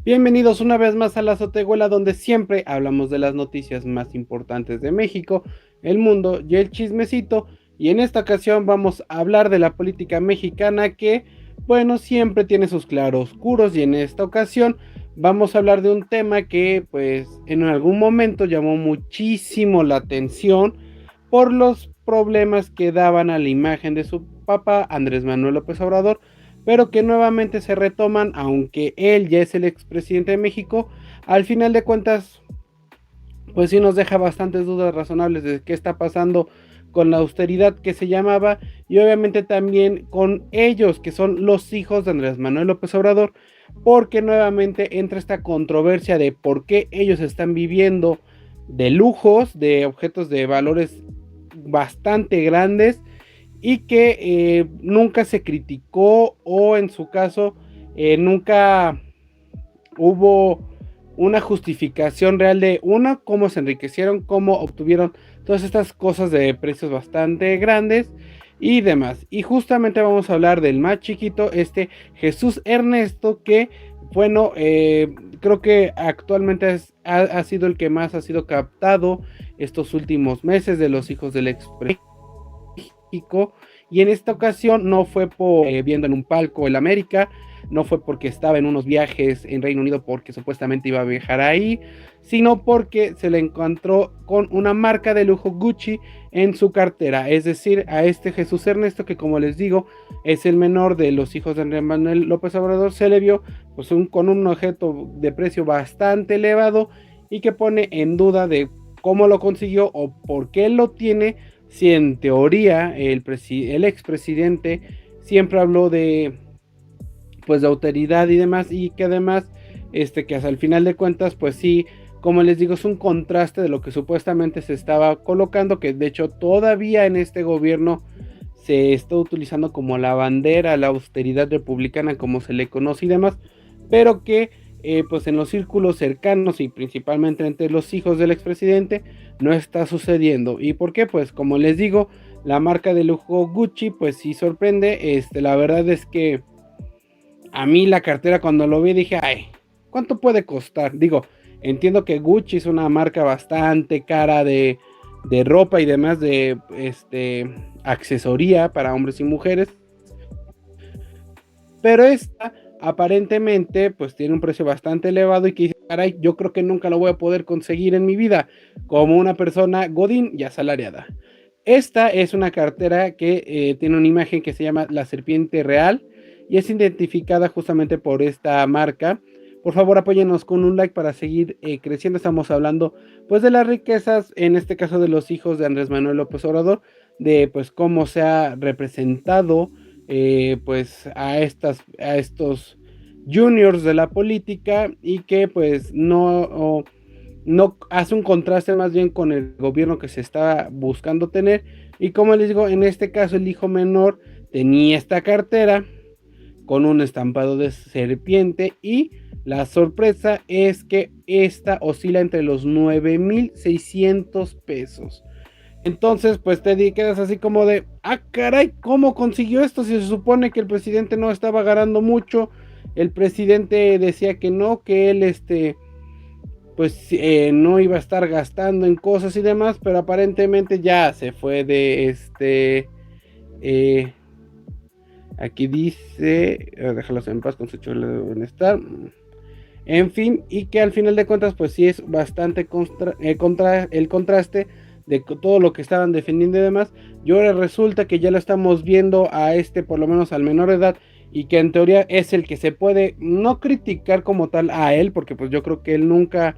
Bienvenidos una vez más a la Azotehuela, donde siempre hablamos de las noticias más importantes de México, el mundo y el chismecito. Y en esta ocasión vamos a hablar de la política mexicana que, bueno, siempre tiene sus claroscuros. Y en esta ocasión vamos a hablar de un tema que, pues, en algún momento llamó muchísimo la atención por los problemas que daban a la imagen de su papá, Andrés Manuel López Obrador, pero que nuevamente se retoman, aunque él ya es el expresidente de México. Al final de cuentas, pues sí nos deja bastantes dudas razonables de qué está pasando con la austeridad que se llamaba, y obviamente también con ellos, que son los hijos de Andrés Manuel López Obrador, porque nuevamente entra esta controversia de por qué ellos están viviendo de lujos, de objetos de valores bastante grandes, y que nunca se criticó, o en su caso nunca hubo una justificación real de cómo se enriquecieron, cómo obtuvieron todas estas cosas de precios bastante grandes y demás. Y justamente vamos a hablar del más chiquito, Jesús Ernesto, que bueno, creo que actualmente ha sido el que más ha sido captado estos últimos meses de los hijos del expresidente. Y en esta ocasión no fue por viendo en un palco el América, no fue porque estaba en unos viajes en Reino Unido porque supuestamente iba a viajar ahí, sino porque se le encontró con una marca de lujo Gucci en su cartera. Es decir, a Jesús Ernesto, que como les digo es el menor de los hijos de Andrés Manuel López Obrador, se le vio pues con un objeto de precio bastante elevado, y que pone en duda de cómo lo consiguió o por qué lo tiene, si en teoría el expresidente siempre habló de pues de autoridad y demás, y que además que hasta el final de cuentas pues sí, como les digo, es un contraste de lo que supuestamente se estaba colocando, que de hecho todavía en este gobierno se está utilizando como la bandera, la austeridad republicana como se le conoce y demás, pero que pues en los círculos cercanos y principalmente entre los hijos del expresidente no está sucediendo. ¿Y por qué? Pues como les digo, la marca de lujo Gucci pues sí sorprende. La verdad es que a mí la cartera, cuando lo vi, dije, ay, ¿cuánto puede costar? Digo, entiendo que Gucci es una marca bastante cara de ropa y demás, de accesoría para hombres y mujeres, pero esta aparentemente pues tiene un precio bastante elevado, y que dice, caray, yo creo que nunca lo voy a poder conseguir en mi vida como una persona godín y asalariada. Esta es una cartera que tiene una imagen que se llama la serpiente real, y es identificada justamente por esta marca. Por favor, apóyenos con un like para seguir creciendo. Estamos hablando pues de las riquezas, en este caso de los hijos de Andrés Manuel López Obrador, de pues cómo se ha representado pues a estos juniors de la política, y que pues no hace un contraste más bien con el gobierno que se está buscando tener. Y como les digo, en este caso el hijo menor tenía esta cartera con un estampado de serpiente, y la sorpresa es que esta oscila entre los 9,600 pesos. Entonces, pues te quedas así como de, ah, caray, ¿cómo consiguió esto? Si se supone que el presidente no estaba ganando mucho, el presidente decía que no, que él, pues no iba a estar gastando en cosas y demás, pero aparentemente ya se fue de aquí dice, déjalos en paz con su chulo de bienestar. En fin, y que al final de cuentas, pues sí es bastante el contraste de todo lo que estaban defendiendo y demás. Y ahora resulta que ya lo estamos viendo a por lo menos al menor de edad, y que en teoría es el que se puede no criticar como tal a él, porque pues yo creo que él nunca,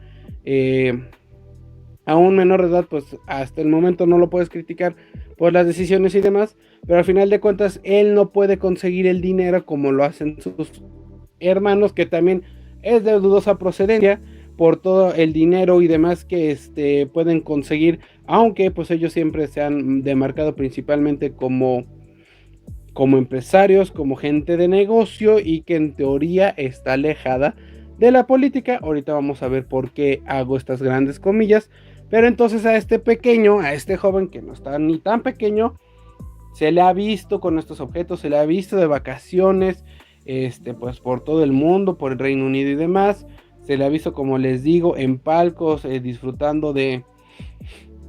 a un menor de edad, pues hasta el momento no lo puedes criticar por las decisiones y demás, pero al final de cuentas él no puede conseguir el dinero como lo hacen sus hermanos, que también es de dudosa procedencia por todo el dinero y demás que pueden conseguir, aunque pues ellos siempre se han demarcado principalmente como empresarios, como gente de negocio, y que en teoría está alejada de la política. Ahorita vamos a ver por qué hago estas grandes comillas. Pero entonces a este joven que no está ni tan pequeño, se le ha visto con estos objetos, se le ha visto de vacaciones, pues por todo el mundo, por el Reino Unido y demás, se le ha visto, como les digo, en palcos, disfrutando de,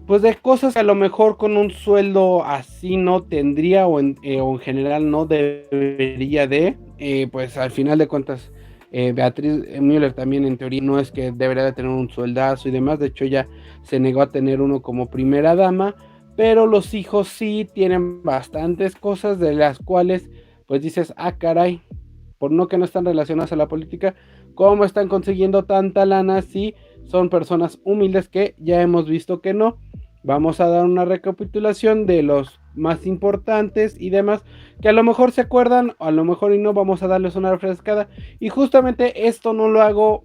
pues de cosas que a lo mejor con un sueldo así no tendría o en general no debería de, pues al final de cuentas Beatriz Müller también en teoría no es que debería de tener un sueldazo y demás, de hecho ella se negó a tener uno como primera dama, pero los hijos sí tienen bastantes cosas de las cuales pues dices, ah caray, por no que no están relacionadas a la política, ¿cómo están consiguiendo tanta lana si son personas humildes que ya hemos visto que no? Vamos a dar una recapitulación de los más importantes y demás, que a lo mejor se acuerdan, a lo mejor y no, vamos a darles una refrescada. Y justamente esto no lo hago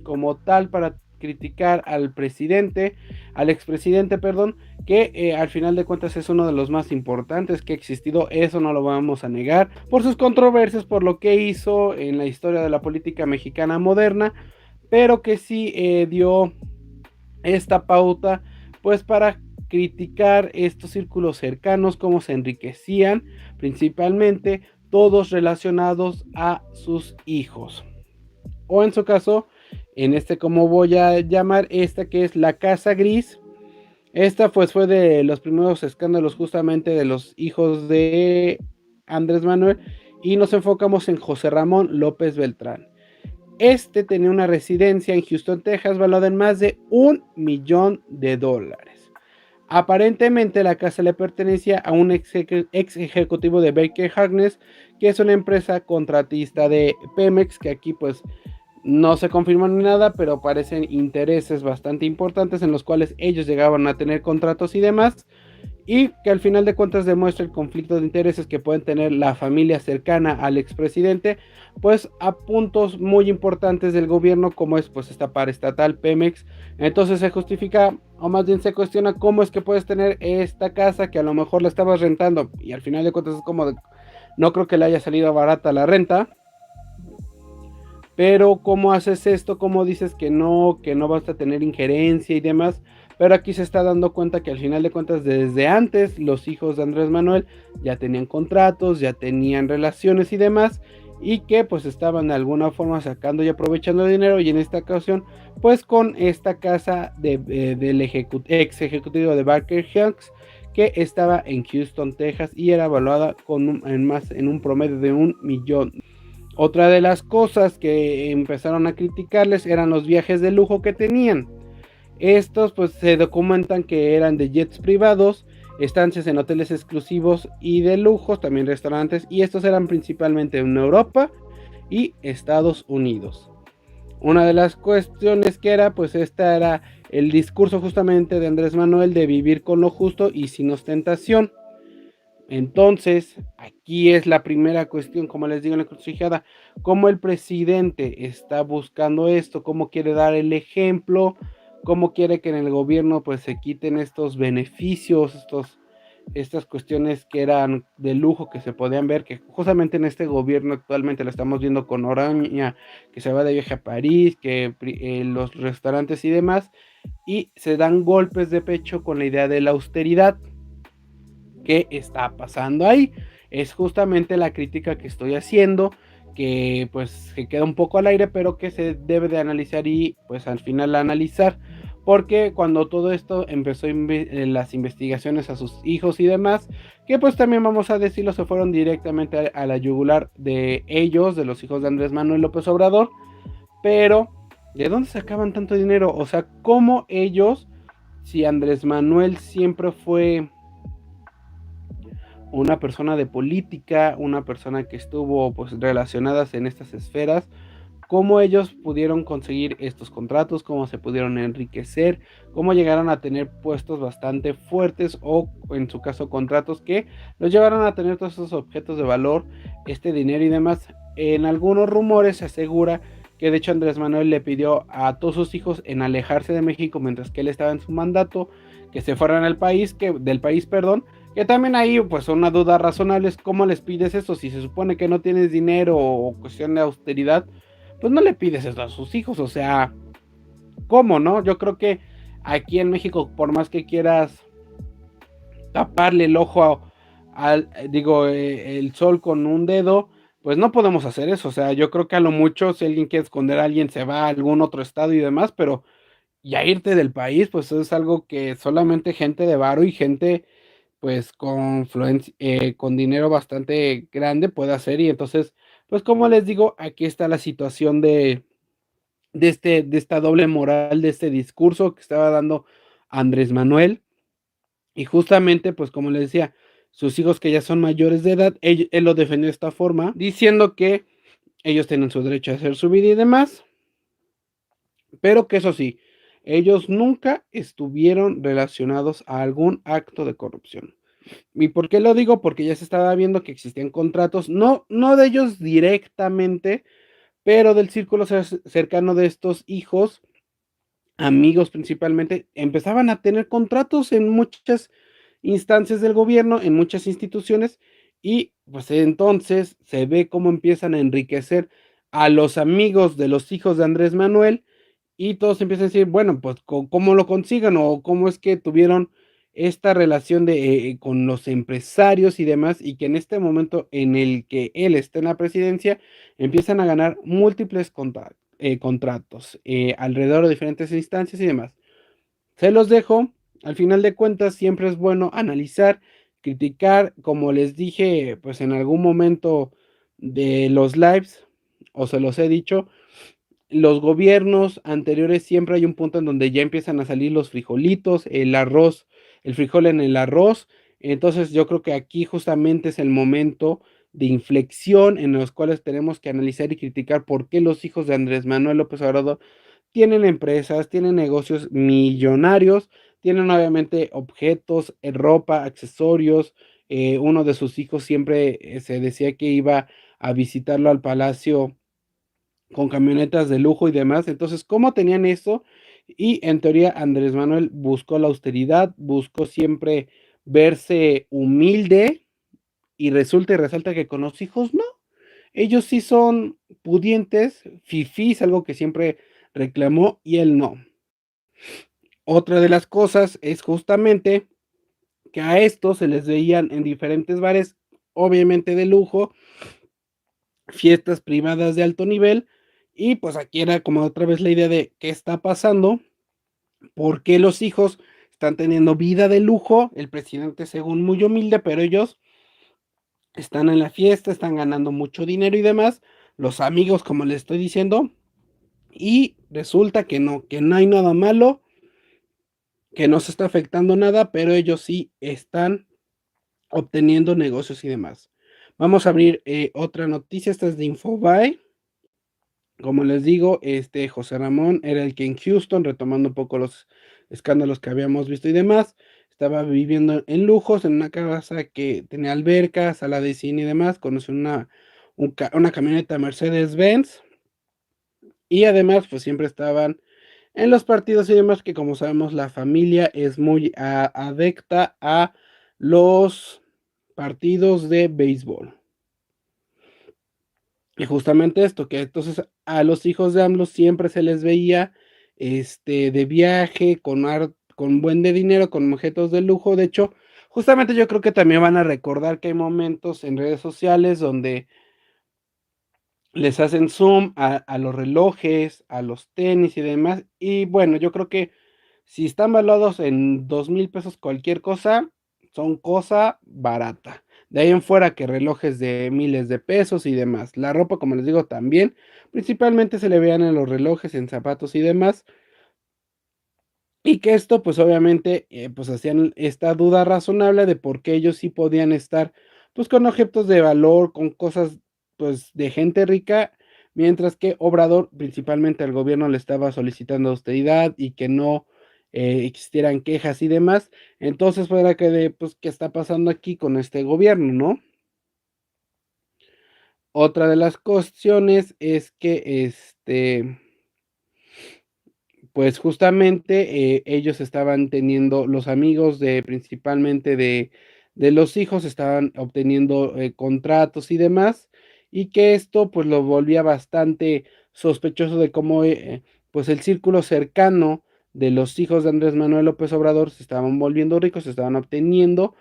como tal para criticar al presidente, al expresidente, perdón, que al final de cuentas es uno de los más importantes que ha existido, eso no lo vamos a negar, por sus controversias, por lo que hizo en la historia de la política mexicana moderna, pero que sí dio esta pauta pues para criticar estos círculos cercanos, cómo se enriquecían, principalmente todos relacionados a sus hijos. O en su caso, en este como voy a llamar, esta que es la Casa Gris. Esta pues fue de los primeros escándalos justamente de los hijos de Andrés Manuel y nos enfocamos en José Ramón López Beltrán. Este tenía una residencia en Houston, Texas, valuada en más de $1 millón. Aparentemente la casa le pertenecía a un ex ejecutivo de Baker Harkness, que es una empresa contratista de Pemex, que aquí pues no se confirman ni nada, pero parecen intereses bastante importantes en los cuales ellos llegaban a tener contratos y demás, y que al final de cuentas demuestra el conflicto de intereses que pueden tener la familia cercana al expresidente, pues a puntos muy importantes del gobierno, como es pues esta paraestatal Pemex. Entonces se justifica, o más bien se cuestiona, cómo es que puedes tener esta casa que a lo mejor la estabas rentando y al final de cuentas es como de, no creo que le haya salido barata la renta. Pero ¿cómo haces esto? ¿Cómo dices que no vas a tener injerencia y demás? Pero aquí se está dando cuenta que al final de cuentas desde antes los hijos de Andrés Manuel ya tenían contratos, ya tenían relaciones y demás, y que pues estaban de alguna forma sacando y aprovechando el dinero, y en esta ocasión pues con esta casa del ex ejecutivo de Baker Hughes, que estaba en Houston, Texas, y era evaluada en un promedio de $1 millón. Otra de las cosas que empezaron a criticarles eran los viajes de lujo que tenían. Estos pues se documentan que eran de jets privados, estancias en hoteles exclusivos y de lujos, también restaurantes, y estos eran principalmente en Europa y Estados Unidos. Una de las cuestiones que era, pues esta era el discurso justamente de Andrés Manuel de vivir con lo justo y sin ostentación. Entonces, aquí es la primera cuestión, como les digo en la encrucijada, cómo el presidente está buscando esto, cómo quiere dar el ejemplo, cómo quiere que en el gobierno pues se quiten estos beneficios, estas cuestiones que eran de lujo que se podían ver, que justamente en este gobierno actualmente lo estamos viendo con Oraña, que se va de viaje a París, que los restaurantes y demás, y se dan golpes de pecho con la idea de la austeridad. ¿Qué está pasando ahí? Es justamente la crítica que estoy haciendo, que pues se queda un poco al aire, pero que se debe de analizar y pues al final analizar, porque cuando todo esto empezó las investigaciones a sus hijos y demás, que pues también vamos a decirlo, se fueron directamente a la yugular de ellos, de los hijos de Andrés Manuel López Obrador, pero ¿de dónde sacaban tanto dinero? O sea, ¿cómo ellos, si Andrés Manuel siempre fue una persona de política, una persona que estuvo pues relacionadas en estas esferas, cómo ellos pudieron conseguir estos contratos, cómo se pudieron enriquecer, cómo llegaron a tener puestos bastante fuertes o en su caso contratos que los llevaron a tener todos esos objetos de valor, este dinero y demás. En algunos rumores se asegura que de hecho Andrés Manuel le pidió a todos sus hijos en alejarse de México mientras que él estaba en su mandato, que se fueran del país, perdón, que también ahí pues una duda razonable es cómo les pides eso si se supone que no tienes dinero o cuestión de austeridad, pues no le pides eso a sus hijos, o sea, ¿cómo no? Yo creo que aquí en México, por más que quieras taparle el ojo el sol con un dedo, pues no podemos hacer eso. O sea, yo creo que a lo mucho si alguien quiere esconder a alguien se va a algún otro estado y demás, pero ya irte del país, pues es algo que solamente gente de varo y gente pues con dinero bastante grande puede hacer. Y entonces, pues como les digo, aquí está la situación de esta doble moral, de este discurso que estaba dando Andrés Manuel. Y justamente, pues como les decía, sus hijos que ya son mayores de edad, él lo defendió de esta forma, diciendo que ellos tienen su derecho a hacer su vida y demás, pero que eso sí, ellos nunca estuvieron relacionados a algún acto de corrupción. ¿Y por qué lo digo? Porque ya se estaba viendo que existían contratos, no de ellos directamente, pero del círculo cercano de estos hijos, amigos principalmente, empezaban a tener contratos en muchas instancias del gobierno, en muchas instituciones, y pues entonces se ve cómo empiezan a enriquecer a los amigos de los hijos de Andrés Manuel y todos empiezan a decir, bueno, pues cómo lo consigan o cómo es que tuvieron esta relación con los empresarios y demás, y que en este momento en el que él está en la presidencia, empiezan a ganar múltiples contratos alrededor de diferentes instancias y demás. Se los dejo. Al final de cuentas, siempre es bueno analizar, criticar, como les dije, pues en algún momento de los lives, o se los he dicho, los gobiernos anteriores siempre hay un punto en donde ya empiezan a salir los frijolitos, el arroz, el frijol en el arroz. Entonces yo creo que aquí justamente es el momento de inflexión en los cuales tenemos que analizar y criticar por qué los hijos de Andrés Manuel López Obrador tienen empresas, tienen negocios millonarios, tienen obviamente objetos, ropa, accesorios. Uno de sus hijos siempre se decía que iba a visitarlo al palacio con camionetas de lujo y demás. Entonces, ¿cómo tenían eso? Y en teoría Andrés Manuel buscó la austeridad, buscó siempre verse humilde y resulta y resalta que con los hijos no. Ellos sí son pudientes, fifís, algo que siempre reclamó y él no. Otra de las cosas es justamente que a estos se les veían en diferentes bares, obviamente de lujo, fiestas privadas de alto nivel, y pues aquí era como otra vez la idea de qué está pasando, por qué los hijos están teniendo vida de lujo, el presidente según muy humilde, pero ellos están en la fiesta, están ganando mucho dinero y demás, los amigos como les estoy diciendo, y resulta que no hay nada malo, que no se está afectando nada, pero ellos sí están obteniendo negocios y demás. Vamos a abrir otra noticia, esta es de Infobae. Como les digo, José Ramón era el que en Houston, retomando un poco los escándalos que habíamos visto y demás, estaba viviendo en lujos, en una casa que tenía alberca, sala de cine y demás, conoció una camioneta Mercedes-Benz, y además pues siempre estaban en los partidos y demás, que como sabemos la familia es muy adecta a los partidos de béisbol. Y justamente esto, que entonces a los hijos de AMLO siempre se les veía de viaje, con buen de dinero, con objetos de lujo. De hecho, justamente yo creo que también van a recordar que hay momentos en redes sociales donde les hacen zoom a los relojes, a los tenis y demás. Y bueno, yo creo que si están valuados en 2,000 pesos cualquier cosa, son cosa barata. De ahí en fuera que relojes de miles de pesos y demás. La ropa, como les digo, también. Principalmente se le vean en los relojes, en zapatos y demás. Y que esto, pues obviamente, pues hacían esta duda razonable de por qué ellos sí podían estar, pues con objetos de valor, con cosas, pues de gente rica, mientras que Obrador, principalmente al gobierno, le estaba solicitando austeridad y que no existieran quejas y demás. Entonces, fuera que de, pues, ¿qué está pasando aquí con este gobierno, no? Otra de las cuestiones es que, pues justamente ellos estaban teniendo, los amigos de principalmente de los hijos estaban obteniendo contratos y demás, y que esto pues lo volvía bastante sospechoso de cómo pues el círculo cercano de los hijos de Andrés Manuel López Obrador se estaban volviendo ricos, se estaban obteniendo,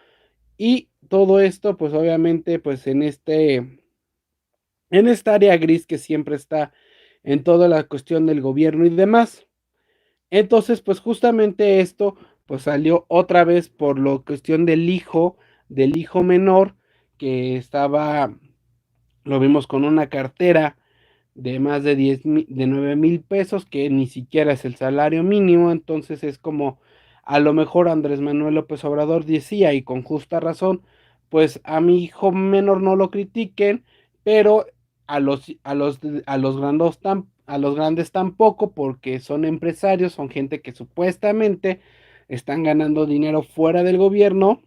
y todo esto pues obviamente pues en en esta área gris que siempre está en toda la cuestión del gobierno y demás. Entonces, pues justamente esto, pues salió otra vez por la cuestión del hijo menor, que estaba, lo vimos con una cartera de más de 9,000 pesos, que ni siquiera es el salario mínimo. Entonces es como, a lo mejor Andrés Manuel López Obrador decía, y con justa razón, pues a mi hijo menor no lo critiquen, pero a los grandes tampoco, porque son empresarios, son gente que supuestamente están ganando dinero fuera del gobierno.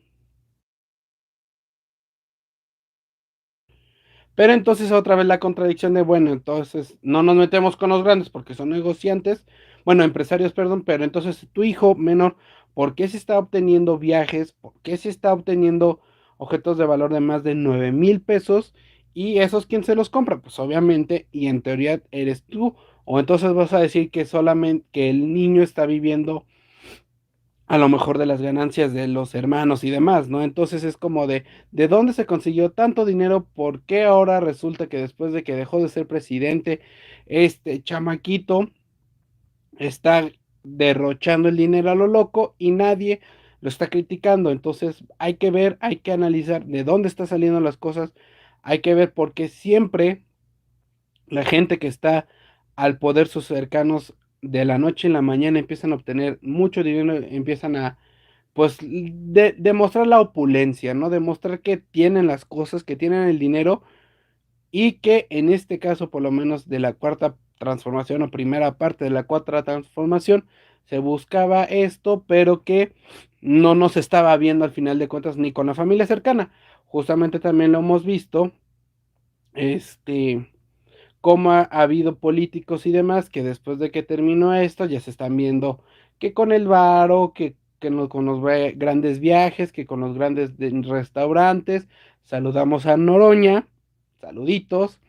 Pero entonces otra vez la contradicción de, bueno, entonces no nos metemos con los grandes porque son negociantes, bueno, empresarios, perdón, pero entonces tu hijo menor, ¿por qué se está obteniendo viajes? ¿Por qué se está obteniendo objetos de valor de más de 9,000 pesos? ¿Y esos quién se los compra? Pues obviamente, y en teoría eres tú. O entonces vas a decir que solamente que el niño está viviendo a lo mejor de las ganancias de los hermanos y demás, ¿no? Entonces es como ¿de dónde se consiguió tanto dinero? ¿Por qué ahora resulta que después de que dejó de ser presidente, este chamaquito está derrochando el dinero a lo loco y nadie lo está criticando? Entonces hay que ver, hay que analizar de dónde están saliendo las cosas, hay que ver por qué siempre la gente que está al poder, sus cercanos, de la noche en la mañana empiezan a obtener mucho dinero, empiezan a pues demostrar la opulencia, ¿no? Demostrar que tienen las cosas, que tienen el dinero, y que en este caso, por lo menos de la cuarta transformación o primera parte de la cuarta transformación, se buscaba esto, pero que no nos estaba viendo al final de cuentas ni con la familia cercana. Justamente también lo hemos visto, este, cómo ha habido políticos y demás que después de que terminó esto ya se están viendo que con el varo, que con los grandes viajes, que con los grandes restaurantes. Saludamos a Noroña, saluditos,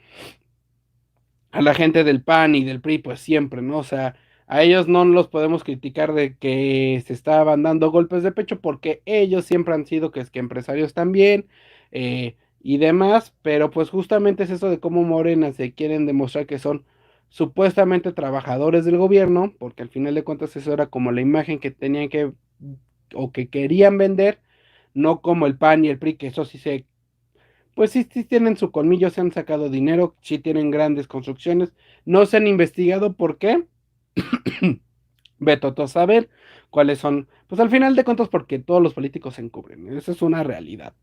a la gente del PAN y del PRI, pues siempre, ¿no? O sea, a ellos no los podemos criticar de que se estaban dando golpes de pecho, porque ellos siempre han sido que es que empresarios también, y demás. Pero pues justamente es eso de cómo Morena se quieren demostrar que son supuestamente trabajadores del gobierno, porque al final de cuentas eso era como la imagen que tenían que o que querían vender, no como el PAN y el PRI, que eso sí se, pues sí, sí tienen su colmillo, se han sacado dinero, sí tienen grandes construcciones, no se han investigado por qué. Veto a saber cuáles son, pues al final de cuentas, porque todos los políticos se encubren, esa es una realidad.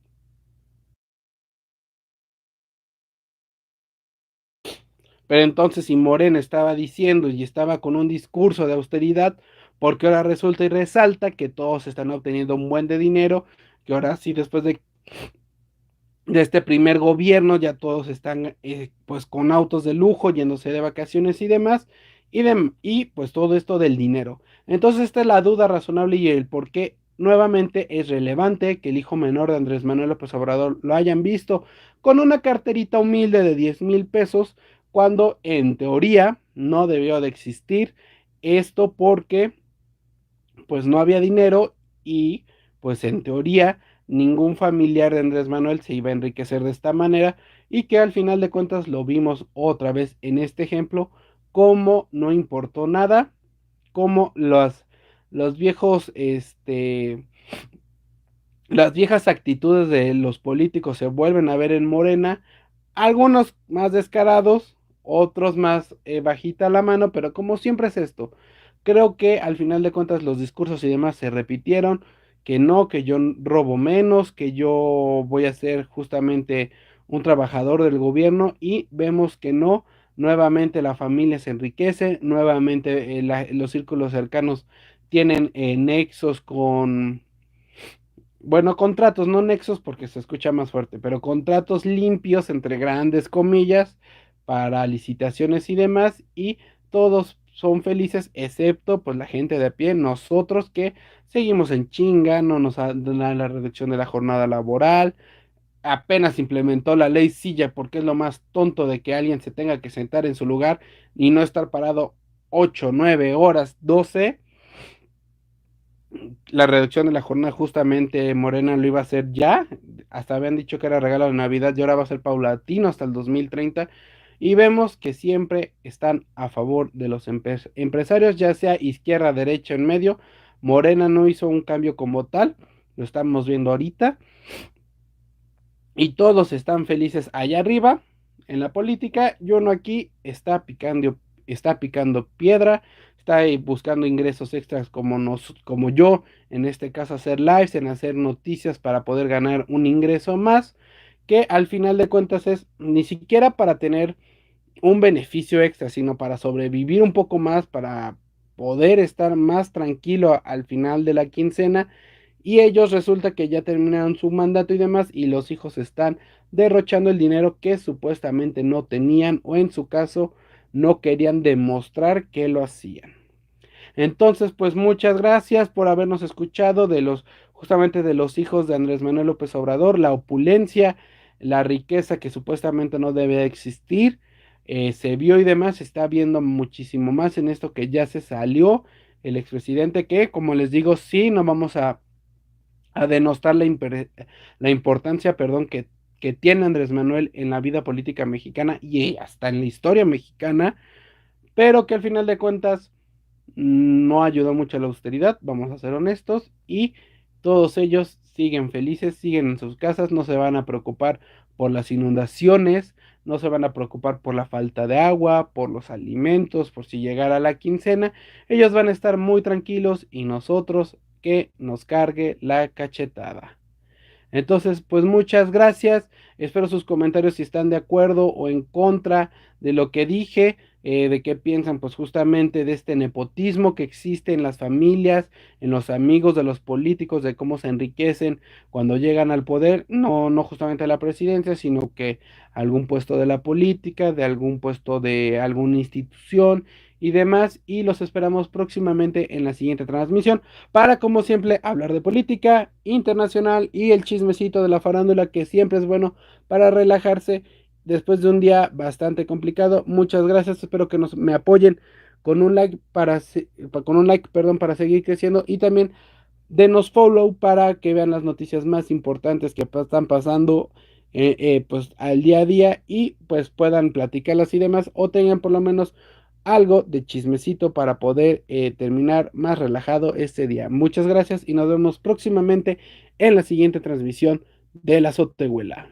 Pero entonces, si Morena estaba diciendo y estaba con un discurso de austeridad, porque ahora resulta y resalta que todos están obteniendo un buen de dinero, que ahora sí, después de este primer gobierno, ya todos están pues con autos de lujo, yéndose de vacaciones y demás, y pues todo esto del dinero. Entonces esta es la duda razonable y el por qué nuevamente es relevante que el hijo menor de Andrés Manuel López Obrador lo hayan visto con una carterita humilde de 10,000 pesos, cuando en teoría no debió de existir esto, porque pues no había dinero, y pues en teoría ningún familiar de Andrés Manuel se iba a enriquecer de esta manera, y que al final de cuentas lo vimos otra vez en este ejemplo, como no importó nada, como los viejos, las viejas actitudes de los políticos se vuelven a ver en Morena, algunos más descarados, otros más bajita la mano, pero como siempre es esto, creo que al final de cuentas los discursos y demás se repitieron, que no, que yo robo menos, que yo voy a ser justamente un trabajador del gobierno, y vemos que no, nuevamente la familia se enriquece, nuevamente los círculos cercanos tienen nexos con, bueno, contratos, no nexos porque se escucha más fuerte, pero contratos limpios entre grandes comillas para licitaciones y demás, y todos son felices excepto pues la gente de a pie, nosotros que seguimos en chinga, no nos dan la reducción de la jornada laboral, apenas implementó la ley silla, porque es lo más tonto de que alguien se tenga que sentar en su lugar y no estar parado 8 9 horas, 12. la reducción de la jornada justamente Morena lo iba a hacer ya, hasta habían dicho que era regalo de Navidad y ahora va a ser paulatino hasta el 2030 y vemos que siempre están a favor de los empresarios, ya sea izquierda, derecha, en medio. Morena no hizo un cambio como tal, lo estamos viendo ahorita y todos están felices allá arriba en la política y uno aquí está picando piedra, está ahí buscando ingresos extras como yo, en este caso hacer lives, en hacer noticias para poder ganar un ingreso más, que al final de cuentas es ni siquiera para tener un beneficio extra, sino para sobrevivir un poco más, para poder estar más tranquilo al final de la quincena. Y ellos resulta que ya terminaron su mandato y demás, y los hijos están derrochando el dinero que supuestamente no tenían, o en su caso no querían demostrar que lo hacían. Entonces, pues muchas gracias por habernos escuchado justamente de los hijos de Andrés Manuel López Obrador, la opulencia, la riqueza que supuestamente no debe existir, se vio y demás, se está viendo muchísimo más en esto que ya se salió el expresidente, que como les digo, sí, no vamos a denostar la importancia, perdón, que tiene Andrés Manuel en la vida política mexicana y hasta en la historia mexicana, pero que al final de cuentas no ayudó mucho a la austeridad, vamos a ser honestos, y todos ellos siguen felices, siguen en sus casas, no se van a preocupar por las inundaciones, no se van a preocupar por la falta de agua, por los alimentos, por si llegara la quincena, ellos van a estar muy tranquilos y nosotros que nos cargue la cachetada. Entonces, pues muchas gracias. Espero sus comentarios si están de acuerdo o en contra de lo que dije, de qué piensan, pues justamente de este nepotismo que existe en las familias, en los amigos de los políticos, de cómo se enriquecen cuando llegan al poder, no justamente a la presidencia, sino que algún puesto de la política, de algún puesto de alguna institución y demás. Y los esperamos próximamente en la siguiente transmisión para, como siempre, hablar de política internacional y el chismecito de la farándula, que siempre es bueno para relajarse después de un día bastante complicado. Muchas gracias, espero que me apoyen con un like perdón, para seguir creciendo, y también denos follow para que vean las noticias más importantes que están pasando pues al día a día, y pues puedan platicarlas y demás, o tengan por lo menos algo de chismecito para poder terminar más relajado este día. Muchas gracias y nos vemos próximamente en la siguiente transmisión de la Sotehuela.